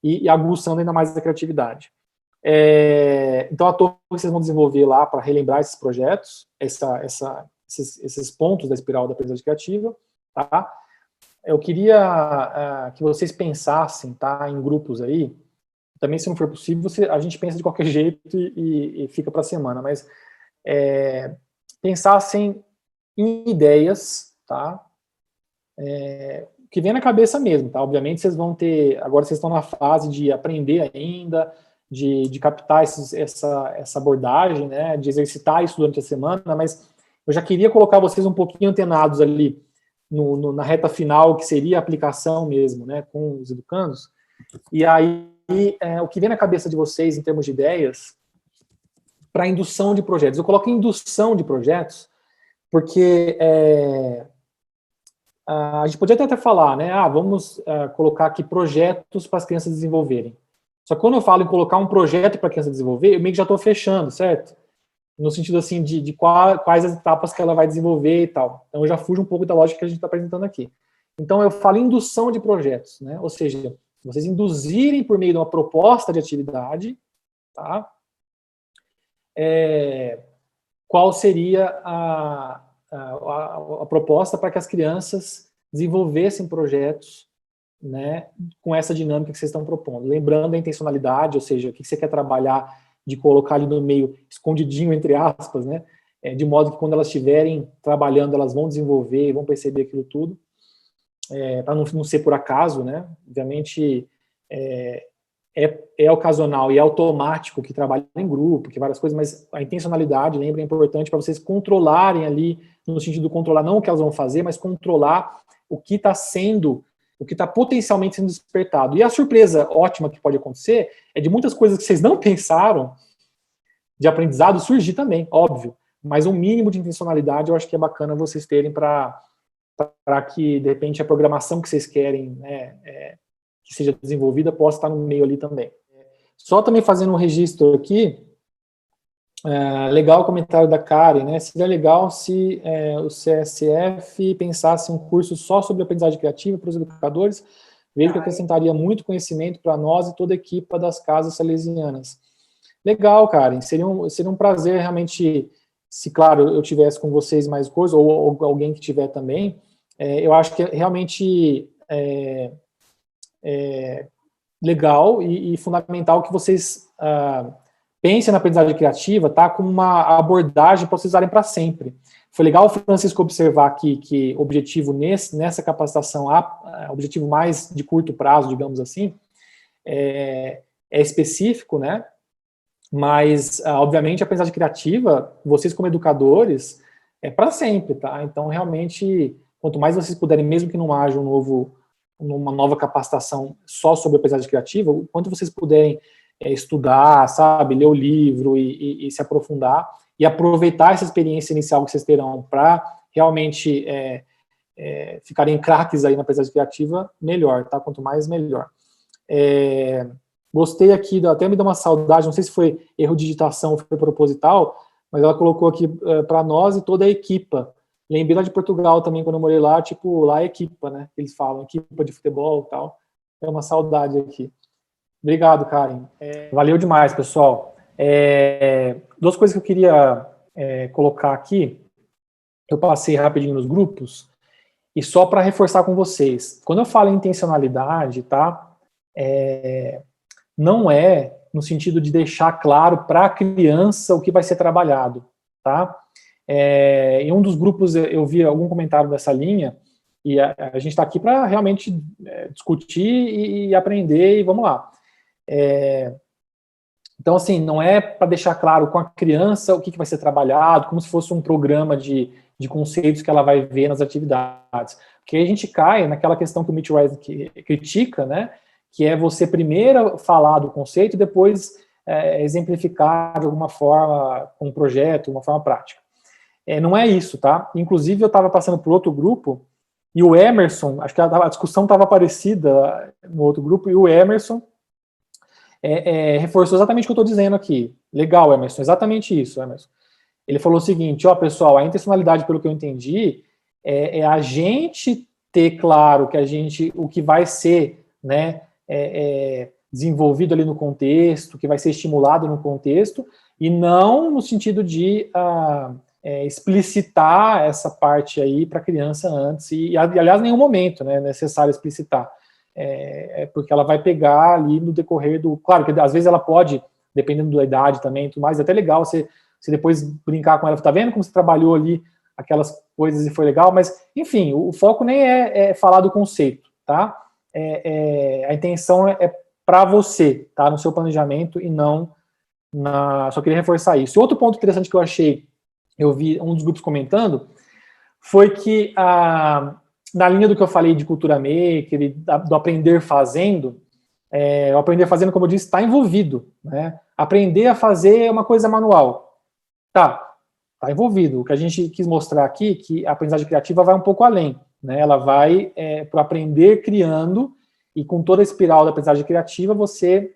e aguçando ainda mais a criatividade. Então, a torre que vocês vão desenvolver lá para relembrar esses projetos, esses pontos da espiral da aprendizagem criativa, tá? Eu queria que vocês pensassem, tá, em grupos aí. Também, se não for possível, a gente pensa de qualquer jeito e fica para a semana, mas pensassem em ideias, tá? Que vem na cabeça mesmo, tá? Obviamente, vocês vão ter... Agora, vocês estão na fase de aprender ainda, de captar essa abordagem, né, de exercitar isso durante a semana, mas eu já queria colocar vocês um pouquinho antenados ali na reta final, que seria a aplicação mesmo, né, com os educandos. E aí, o que vem na cabeça de vocês em termos de ideias para indução de projetos. Eu coloco indução de projetos porque a gente podia até falar, né, vamos colocar aqui projetos para as crianças desenvolverem. Só que quando eu falo em colocar um projeto para a criança desenvolver, eu meio que já estou fechando, certo? No sentido, assim, de quais as etapas que ela vai desenvolver e tal. Então, eu já fujo um pouco da lógica que a gente está apresentando aqui. Então, eu falo indução de projetos, né? Ou seja, vocês induzirem por meio de uma proposta de atividade, tá? Qual seria a proposta para que as crianças desenvolvessem projetos, né, com essa dinâmica que vocês estão propondo. Lembrando a intencionalidade, ou seja, o que você quer trabalhar, de colocar ali no meio, escondidinho, entre aspas, né, de modo que quando elas estiverem trabalhando, elas vão desenvolver, vão perceber aquilo tudo, para não ser por acaso, né, obviamente é ocasional e é automático que trabalha em grupo, que várias coisas, mas a intencionalidade, lembra, é importante para vocês controlarem ali, no sentido de controlar não o que elas vão fazer, mas controlar o que está potencialmente sendo despertado. E a surpresa ótima que pode acontecer é de muitas coisas que vocês não pensaram de aprendizado surgir também, óbvio. Mas um mínimo de intencionalidade eu acho que é bacana vocês terem para que, de repente, a programação que vocês querem, né, que seja desenvolvida possa estar no meio ali também. Só também fazendo um registro aqui, legal o comentário da Karen, né? Seria legal se o CSF pensasse um curso só sobre aprendizagem criativa para os educadores, vejo que acrescentaria muito conhecimento para nós e toda a equipe das casas salesianas. Legal, Karen, seria um prazer realmente, se claro eu tivesse com vocês mais coisas, ou alguém que tiver também, eu acho que realmente legal e fundamental que vocês pensem na aprendizagem criativa, tá, com uma abordagem para vocês usarem para sempre. Foi legal o Francisco observar aqui que o objetivo nessa capacitação, objetivo mais de curto prazo, digamos assim, é específico, né, mas, obviamente, a aprendizagem criativa, vocês como educadores, é para sempre, tá? Então, realmente, quanto mais vocês puderem, mesmo que não haja uma nova capacitação só sobre a aprendizagem criativa, o quanto vocês puderem estudar, sabe, ler o livro e se aprofundar e aproveitar essa experiência inicial que vocês terão para realmente ficarem craques aí na aprendizagem criativa, melhor, tá? Quanto mais, melhor. Gostei aqui, até me deu uma saudade, não sei se foi erro de digitação ou foi proposital, mas ela colocou aqui para nós e toda a equipa. Lembrei lá de Portugal também, quando eu morei lá, tipo, lá é equipa, né? Eles falam, equipa de futebol e tal. É uma saudade aqui. Obrigado, Karen. Valeu demais, pessoal. Duas coisas que eu queria colocar aqui, eu passei rapidinho nos grupos, e só para reforçar com vocês. Quando eu falo em intencionalidade, tá? Não é no sentido de deixar claro para a criança o que vai ser trabalhado, tá? Em um dos grupos eu vi algum comentário dessa linha, e a gente está aqui para realmente discutir e aprender, e vamos lá. Então, assim, não é para deixar claro com a criança o que vai ser trabalhado, como se fosse um programa de conceitos que ela vai ver nas atividades. Porque aí a gente cai naquela questão que o Mitch Rice critica, né, que é você primeiro falar do conceito e depois exemplificar de alguma forma, com um projeto, uma forma prática. Não é isso, tá? Inclusive, eu estava passando por outro grupo, e o Emerson, acho que a discussão estava parecida no outro grupo, e o Emerson reforçou exatamente o que eu estou dizendo aqui. Legal, Emerson, exatamente isso, Emerson. Ele falou o seguinte, ó, pessoal, a intencionalidade, pelo que eu entendi, é a gente ter claro que o que vai ser, né, desenvolvido ali no contexto, que vai ser estimulado no contexto, e não no sentido de explicitar essa parte aí para a criança antes, e aliás, em nenhum momento, né, é necessário explicitar. Porque ela vai pegar ali no decorrer do... Claro que às vezes ela pode, dependendo da idade também, tudo mais, é até legal você depois brincar com ela, tá vendo como você trabalhou ali aquelas coisas e foi legal, mas, enfim, o foco nem é falar do conceito, tá? A intenção é para você, tá? No seu planejamento e não Só queria reforçar isso. E outro ponto interessante que eu vi um dos grupos comentando, foi que na linha do que eu falei de cultura maker e do aprender fazendo, o aprender fazendo, como eu disse, está envolvido, né? Aprender a fazer é uma coisa manual. Tá envolvido. O que a gente quis mostrar aqui, que a aprendizagem criativa vai um pouco além, né? Ela vai para aprender criando, e com toda a espiral da aprendizagem criativa, você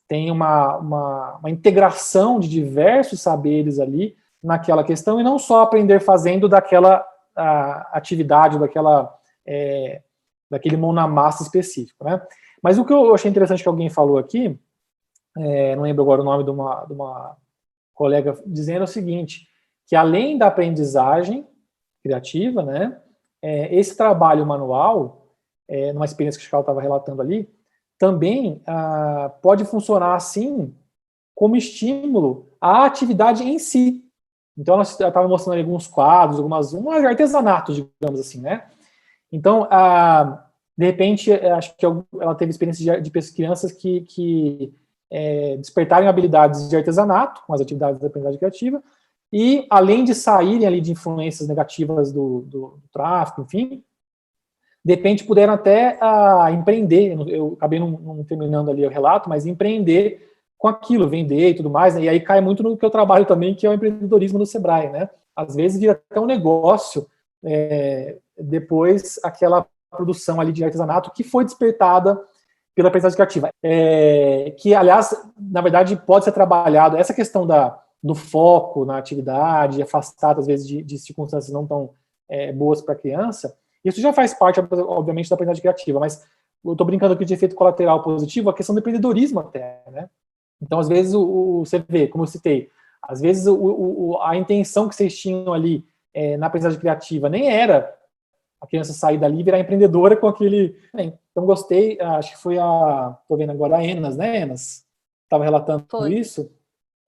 tem uma integração de diversos saberes ali naquela questão, e não só aprender fazendo daquela atividade, daquele mão na massa específico, né? Mas o que eu achei interessante que alguém falou aqui, não lembro agora o nome de uma colega, dizendo o seguinte, que além da aprendizagem criativa, né, esse trabalho manual, numa experiência que o Chical estava relatando ali, também pode funcionar assim como estímulo à atividade em si. Então, ela estava mostrando alguns quadros, um artesanato, digamos assim, né? Então, de repente, acho que ela teve experiência de crianças que despertarem habilidades de artesanato, com as atividades da aprendizagem criativa, e além de saírem ali de influências negativas do tráfico, enfim, de repente puderam até empreender. Eu acabei não terminando ali o relato, mas empreender com aquilo, vender e tudo mais, né? E aí cai muito no que eu trabalho também, que é o empreendedorismo do Sebrae, né? Às vezes vira até um negócio, depois aquela produção ali de artesanato que foi despertada pela aprendizagem criativa. Que, aliás, na verdade, pode ser trabalhado, essa questão do foco na atividade, afastado, às vezes, de circunstâncias não tão boas para a criança, isso já faz parte, obviamente, da aprendizagem criativa, mas eu estou brincando aqui de efeito colateral positivo, a questão do empreendedorismo até, né? Então, às vezes, você vê, como eu citei, às vezes a intenção que vocês tinham ali na aprendizagem criativa nem era a criança sair dali e virar empreendedora com aquele... Então, gostei, acho que foi estou vendo agora a Enas, né, Enas? Estava relatando tudo isso.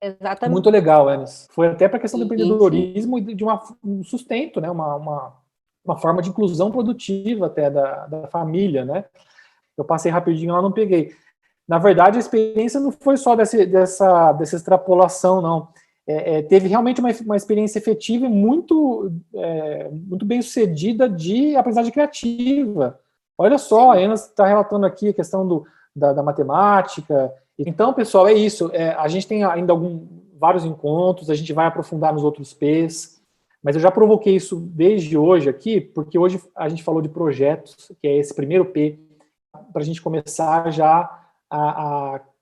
Exatamente. Muito legal, Enas. Foi até para a questão do empreendedorismo e de um sustento, né, uma forma de inclusão produtiva até da família, né? Eu passei rapidinho lá, não peguei. Na verdade, a experiência não foi só dessa extrapolação, não. Teve realmente uma experiência efetiva e muito bem sucedida de aprendizagem criativa. Olha só, a Enas está relatando aqui a questão da matemática. Então, pessoal, é isso. A gente tem ainda vários encontros, a gente vai aprofundar nos outros P's, mas eu já provoquei isso desde hoje aqui, porque hoje a gente falou de projetos, que é esse primeiro P, para a gente começar já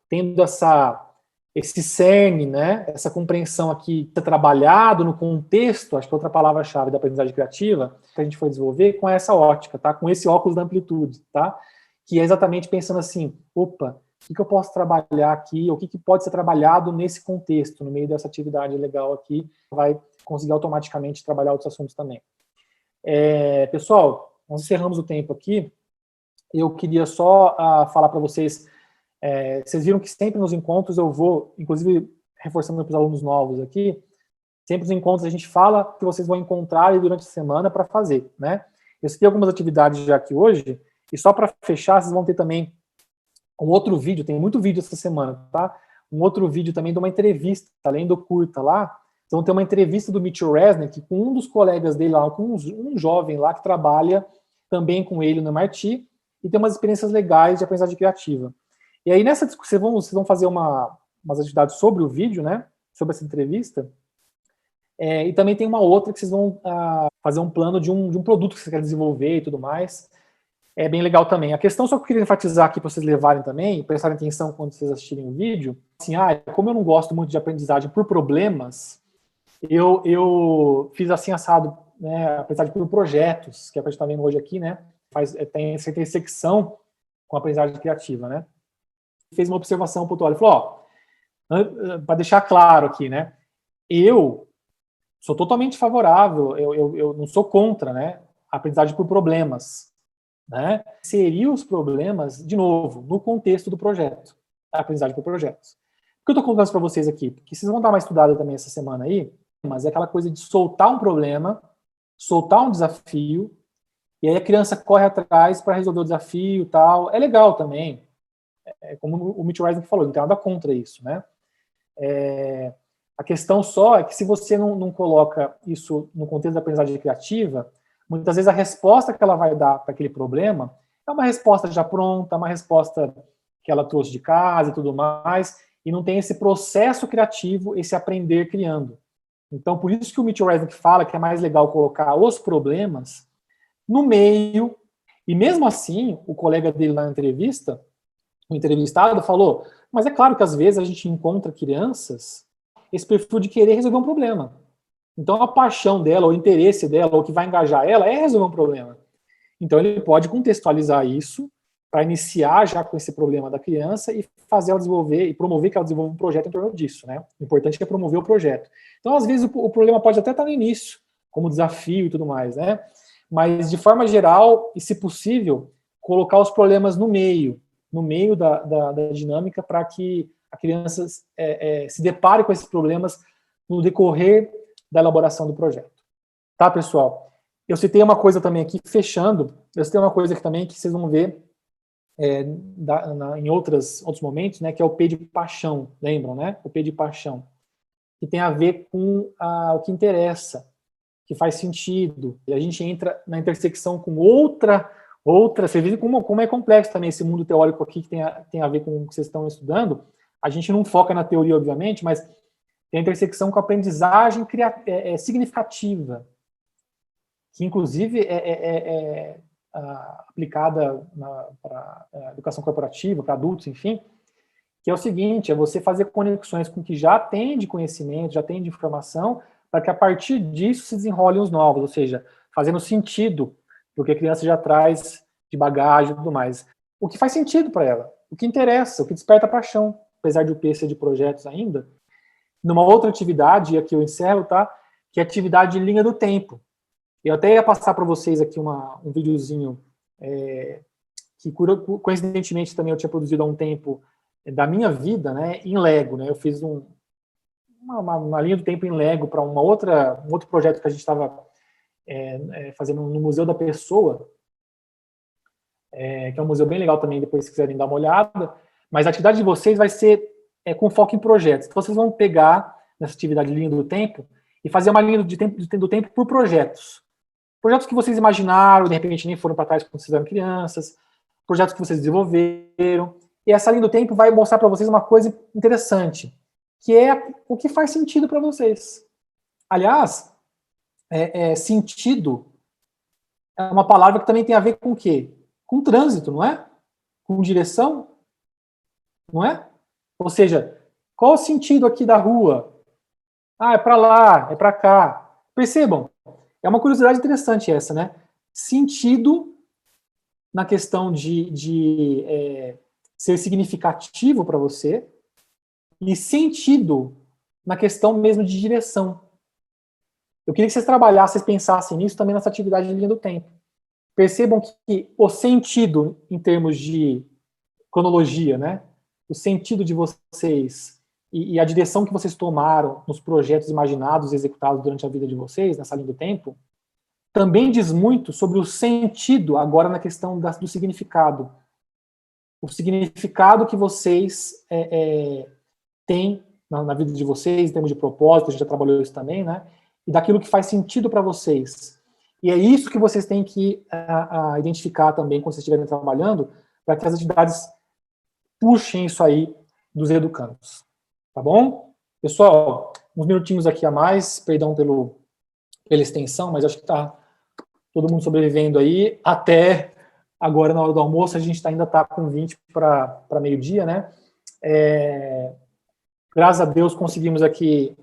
tendo esse cerne, né, essa compreensão aqui, trabalhado no contexto, acho que é outra palavra-chave da aprendizagem criativa, que a gente foi desenvolver com essa ótica, tá? Com esse óculos da amplitude, tá? Que é exatamente pensando assim, opa, o que eu posso trabalhar aqui, o que pode ser trabalhado nesse contexto, no meio dessa atividade legal aqui, vai conseguir automaticamente trabalhar outros assuntos também. Pessoal, nós encerramos o tempo aqui. Eu queria só falar para vocês Vocês viram que sempre nos encontros eu vou, inclusive reforçando para os alunos novos aqui, sempre nos encontros a gente fala que vocês vão encontrar durante a semana para fazer, né? Eu citei algumas atividades já aqui hoje, e só para fechar, vocês vão ter também um outro vídeo, tem muito vídeo essa semana, tá? Um outro vídeo também de uma entrevista, além do curta lá, então tem uma entrevista do Mitchell Resnick com um dos colegas dele lá, com um jovem lá que trabalha também com ele no MIT, e tem umas experiências legais de aprendizagem criativa. E aí nessa discussão, vocês vão fazer umas atividades sobre o vídeo, né? Sobre essa entrevista. E também tem uma outra que vocês vão fazer um plano de um produto que você quer desenvolver e tudo mais. É bem legal também. A questão só que eu queria enfatizar aqui para vocês levarem também, prestarem atenção quando vocês assistirem o vídeo, assim, como eu não gosto muito de aprendizagem por problemas, eu fiz assim assado, né, aprendizagem por projetos, que é o que a gente está vendo hoje aqui, né? Tem essa intersecção com a aprendizagem criativa, né? Fez uma observação pontual. Ele falou, para deixar claro aqui, né? Eu sou totalmente favorável, eu não sou contra, né? A aprendizagem por problemas, né? Seria os problemas, de novo, no contexto do projeto, a aprendizagem por projetos. Por que eu estou colocando isso para vocês aqui? Porque vocês vão dar uma estudada também essa semana aí, mas é aquela coisa de soltar um problema, soltar um desafio, e aí a criança corre atrás para resolver o desafio e tal. É legal também. Como o Mitchell Resnick falou, não tem nada contra isso, né? A questão só é que se você não coloca isso no contexto da aprendizagem criativa, muitas vezes a resposta que ela vai dar para aquele problema é uma resposta já pronta, uma resposta que ela trouxe de casa e tudo mais, e não tem esse processo criativo, esse aprender criando. Então, por isso que o Mitchell Resnick fala que é mais legal colocar os problemas no meio, e mesmo assim, o colega dele na entrevista, o entrevistado, falou, mas é claro que às vezes a gente encontra crianças esse perfil de querer resolver um problema. Então a paixão dela, o interesse dela, o que vai engajar ela é resolver um problema. Então ele pode contextualizar isso para iniciar já com esse problema da criança e fazer ela desenvolver e promover que ela desenvolva um projeto em torno disso, né? O importante é promover o projeto. Então às vezes o problema pode até estar no início, como desafio e tudo mais, né? Mas de forma geral, e se possível, colocar os problemas no meio da dinâmica para que a criança se depare com esses problemas no decorrer da elaboração do projeto. Tá, pessoal? Eu citei uma coisa também aqui, fechando, eu citei uma coisa aqui também que vocês vão ver em outros momentos, né, que é o P de paixão, lembram, né? O P de paixão, que tem a ver com o que interessa, que faz sentido. E a gente entra na intersecção com outra, você vê como é complexo também esse mundo teórico aqui, que tem a ver com o que vocês estão estudando. A gente não foca na teoria, obviamente, mas tem a intersecção com a aprendizagem significativa, que inclusive é aplicada para educação corporativa, para adultos, enfim, que é o seguinte, é você fazer conexões com o que já tem de conhecimento, já tem de informação, para que a partir disso se desenrolem os novos, ou seja, fazendo sentido do que a criança já traz de bagagem e tudo mais. O que faz sentido para ela, o que interessa, o que desperta paixão, apesar de o P ser de projetos ainda. Numa outra atividade, e aqui eu encerro, tá? Que é a atividade de linha do tempo. Eu até ia passar para vocês aqui um videozinho que, coincidentemente, também eu tinha produzido há um tempo da minha vida, né, em Lego, né? Eu fiz uma linha do tempo em Lego para um outro projeto que a gente estava fazendo no Museu da Pessoa, que é um museu bem legal também, depois se quiserem dar uma olhada. Mas a atividade de vocês vai ser com foco em projetos. Então, vocês vão pegar nessa atividade de linha do tempo e fazer uma linha do tempo por projetos. Projetos que vocês imaginaram, de repente nem foram para trás quando vocês eram crianças, projetos que vocês desenvolveram. E essa linha do tempo vai mostrar para vocês uma coisa interessante, que é o que faz sentido para vocês. Aliás, sentido é uma palavra que também tem a ver com o quê? Com trânsito, não é? Com direção, não é? Ou seja, qual o sentido aqui da rua? É para lá, é para cá. Percebam, é uma curiosidade interessante essa, né? Sentido na questão de ser significativo para você e sentido na questão mesmo de direção. Eu queria que vocês trabalhassem, pensassem nisso também nessa atividade de linha do tempo. Percebam que o sentido, em termos de cronologia, né? o sentido de vocês e a direção que vocês tomaram nos projetos imaginados e executados durante a vida de vocês, nessa linha do tempo, também diz muito sobre o sentido, agora na questão do significado. O significado que vocês têm na vida de vocês, em termos de propósito, a gente já trabalhou isso também, né? E daquilo que faz sentido para vocês. E é isso que vocês têm que identificar também quando vocês estiverem trabalhando, para que as entidades puxem isso aí dos educandos. Tá bom? Pessoal, uns minutinhos aqui a mais, perdão pela extensão, mas acho que está todo mundo sobrevivendo aí. Até agora, na hora do almoço, a gente ainda está com 20 para meio-dia, né? Graças a Deus conseguimos aqui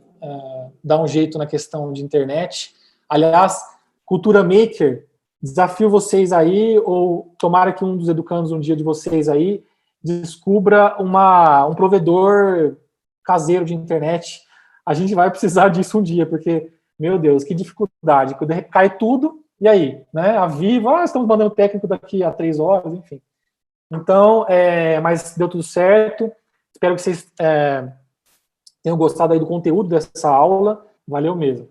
dar um jeito na questão de internet. Aliás, Cultura Maker, desafio vocês aí, ou tomara que um dos educandos um dia de vocês aí descubra um provedor caseiro de internet. A gente vai precisar disso um dia, porque, meu Deus, que dificuldade. Quando cai tudo, e aí? Né? A Viva, estamos mandando técnico daqui a 3 horas, enfim. Então, mas deu tudo certo. Espero que vocês tenham gostado aí do conteúdo dessa aula. Valeu mesmo.